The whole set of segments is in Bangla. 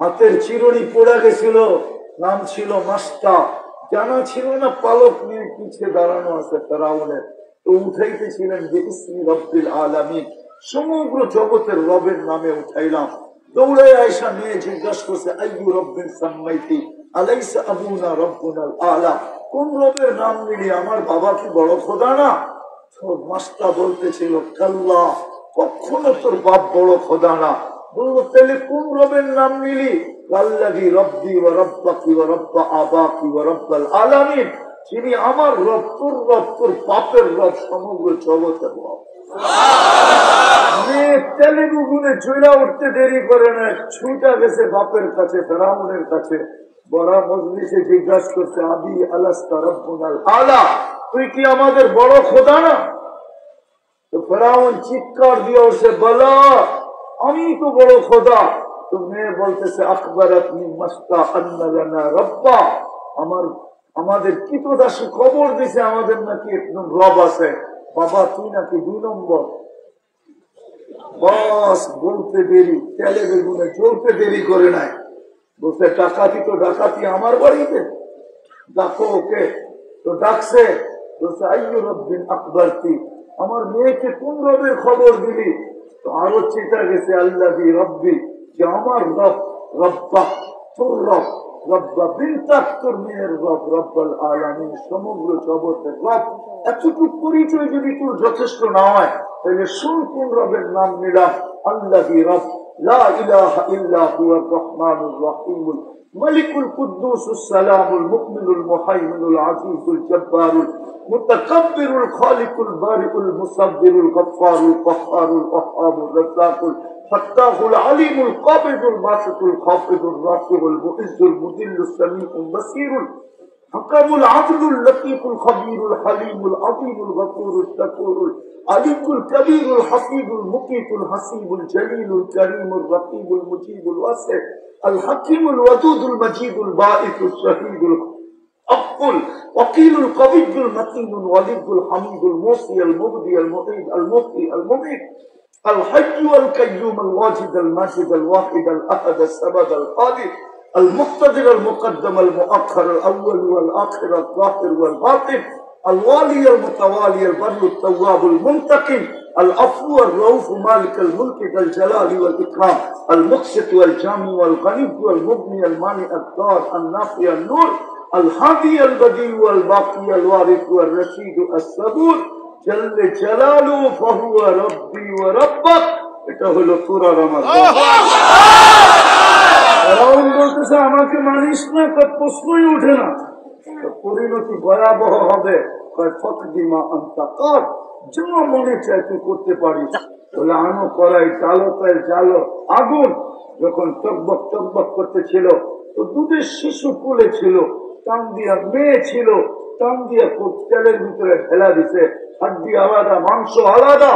হাতের চিরুনি পড়ে গেছিল, নাম ছিল মাস্তা। জানা ছিল না পালক নিয়ে পিছে দাঁড়ানো আছে ফেরাউনের। তো উঠাইতেছিলেন যে ইসমি রব্বিল আলামিন, সমগ্র জগতের রবের নামে উঠাইলাম। দৌড়ে আয়সা মেয়ে জিজ্ঞাসা করছে আইয়ু রব্বিন সাম্মাইতি আলাইসা আবুনা রব্বুনাল আলা, কোন রবের নাম নিলি, আমার বাবা কি বড় খোদা না? তো মাস্তা বলতেছিল কাল্লা, কখনো তোর বাপ বড় খোদা না। বলবো তাহলে কোন রবের নাম নিলি? আল্লাযী রব্বি ওয়া রব্বাকি ওয়া রব্বা আবাকি ওয়া রব্বাল আলামিন, যিনি আমার রব, তোর রব, তোর বাপের রব, সমগ্র জগতের রব। মেয়ে তেলেগু গুনে চুলা উঠতে দেরি করে না, ছুটা গেছে বাপের কাছে, ফেরাউনের কাছে। বড় মজলিসে জিজ্ঞাসা করছে আবি আলাস্তা রব্বুনাল আলা, তুই কি আমাদের বড় খোদা না? তো ফেরাউন চিৎকার দিয়ে উঠছে বলা, আমি তো বড় খোদা। তো মেয়ে বলতেছে আখবারাতনি মাস্তা আন্না লানা রব্বা, আমাদের কৃতদাসী খবর দিছে আমাদের নাকি একদম রব আছে। বাবা তুই নাকি 2 নম্বর। বস বলতে দেরি, তেলে বেগুনে চলতে দেরি করে নাই। বলতে ডাকাতি তো ডাকাতি আমার বাড়িতে, ডাকো ওকে। তো ডাকছে, বলছে আইয়ু রব্বিন আকবারতি, আমার মেয়েকে কোন রবের খবর দিলি? তো আরো চিন্তা গেছে আল্লাযী রব্বি, যে আমার রব, রব্বা তোর রব, রব্বা বিনতাক তোর মেয়ের রব, রব্বাল আলামিন সমগ্র জগতের রব। এতটুকু পরিচয় যদি তোর যথেষ্ট না হয়, তাহলে শুন কোন রবের নাম নিলাম। আল্লাযী রব লা ইলাহা ইল্লা হুয়ার রহমানুর রহিমুল মালিকুল কুদ্দুসুস সালামুল মুমিনুল মুহাইমিনুল আজিজুল জব্বারুল মুতাকাব্বিরুল খালিকুল বারিউল মুসাব্বিরুল গফফারুল কহ্হারুল ওয়াহ্হাবুর রাজ্জাকুল ফাত্তাহুল আলিমুল কাবিদুল বাসিতুল খাফিদুর রাফিউল মুইজ্জুল মুদিল্লুস সামিউল বাসীরুল حكم العدل اللطيف الخبير الحليم العظيم الغفور الشكور العليم الكبير الحفيظ المقيت الحسيب الجليل الكريم الرقيب المجيب الواسع الحكيم الودود المجيد الباعث الشهيد الأقل وكيل القوي المتين الولي الحميد الموصي المبدي المعيد المحيي المميت الحي والقيوم الواجد الماجد الواحد الأحد الصمد القادر المقتدر المقدم المؤخر الأول والآخر الظاهر والباطن الوالي المتوالي البر التواب المنتقم العفو الرؤوف مالك الملك ذا الجلال والإكرام المقسط والجامع والغني والمغني المانع الضار النافع النور الهادي البديع والباقي الوارث والرشيد الصبور جل جلاله فهو ربي وربك। এটা হলো সূরা রমাদান। ফেরাউন বলতেছে আমাকে মানিস না, প্রশ্নই উঠে না। পরিণতি ভয়াবহ হবে। যা মনে চায় তুই করতে পারিস। বলে আনো করাই, চালো তাই জালো। আগুন যখন টকবক টকবক করতেছিল, তো দুধের শিশু কোলে ছিল, টান দিয়া মেয়ে ছিল, টান দিয়া তেলের ভিতরে ঢেলা দিছে। হাড্ডি আলাদা, মাংস আলাদা,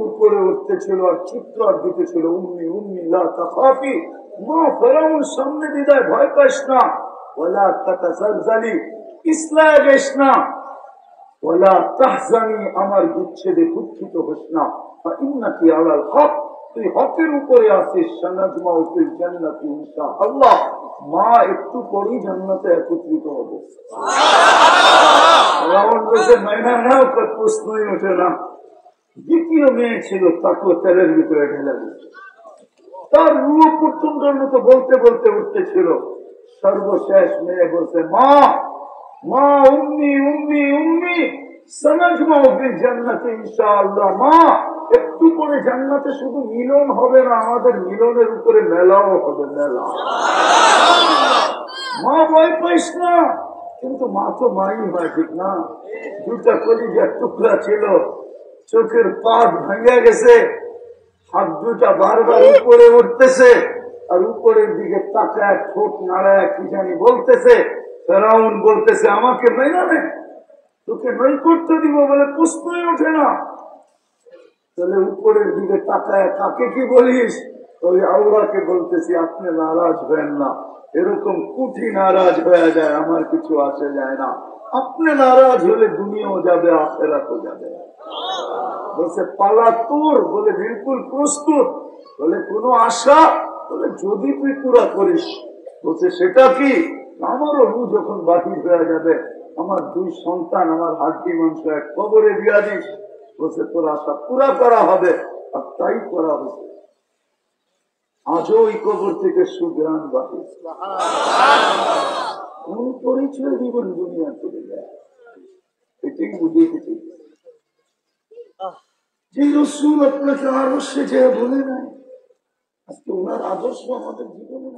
উপরে উঠতেছিল আর চিৎকার দিতেছিল উম্মি উম্মি লা তাখাফি। মা ফেরাউন সামনে বিদায়, ভয় পাইস না। ওয়ালা তাতাজালজালি, ইসলায় যাস না। ওয়ালা তাহজানি, আমার বিচ্ছেদে দুঃখিত হোস না। ফাইন্নাকি আলাল হক, তুই হকের উপরে আছিস। সানাজমাউ ফিল জান্নাতি ইনশাআল্লাহ, মা একটু পরেই জান্নাতে একত্রিত হবে। ফেরাউন বলছে মাইনা নাও, প্রশ্নই ওঠে না। দ্বিতীয় মেয়ে ছিল, তাকে তেলের ভিতরে ঢেলে দিচ্ছে। তার রুহ পুতুন্ডের মতো বলতে বলতে উঠতেছিল। সর্বশেষ মেয়ে বলছে মা, মা উম্মি উম্মি উম্মি সানাজমাউ ফিল জান্নাতি ইনশাআল্লাহ। মা একটু পরে জান্নাতে শুধু মিলন হবে না, আমাদের মিলনের উপরে মেলাও হবে, মেলা। মা ভয় পাইস না। কিন্তু মা তো মাই হয়, ঠিক না? দুটা কলিজার টুকরা ছিল, চোখের পাত ভাঙে গেছে, হাত দুটা বারবার উপরে উঠতেছে, আর উপরের দিকে তাকায় ঠোঁট নাড়ায় কি জানি বলতেছে। ফেরাউন বলতেছে আমাকে মেনে নে, তোকে নই করতে দিব বলে প্রশ্নই ওঠে না। তাহলে উপরের দিকে তাকায় কাকে কি বলিস? ওই আল্লাহকে বলতেছি আপনি নারাজ হবেন না। এরকম কুঠি নারাজ হয়ে যায়, আমার কিছু আসে যায় না। আপনি নারাজ হলে দুনিয়াও যাবে, আখিরাতও যাবে। বলছে পালা তোর, বলে বিলকুল প্রস্তুত। বলে কোনো আশা? বলে যদি তুই পুরা করিস, বলছে সেটা কি? আমারও রু যখন বাতিল হয়ে যাবে, আমার 2 সন্তান, আমার হাড্ডি মাংস এক কবরে দিয়া দিস। বলছে তোর আশা পুরা করা হবে। আর তাই করা হয়েছে। আজও ওই কবর থেকে সুগ্রাণ বাতিল। কোন পরিচয় দিবেন দুনিয়া চলে যায়, এটাই বুঝিয়ে দিতে। যে রসুল আপনাকে আদর্শে যে বলে নাই, আজকে ওনার আদর্শ আমাদের জীবনে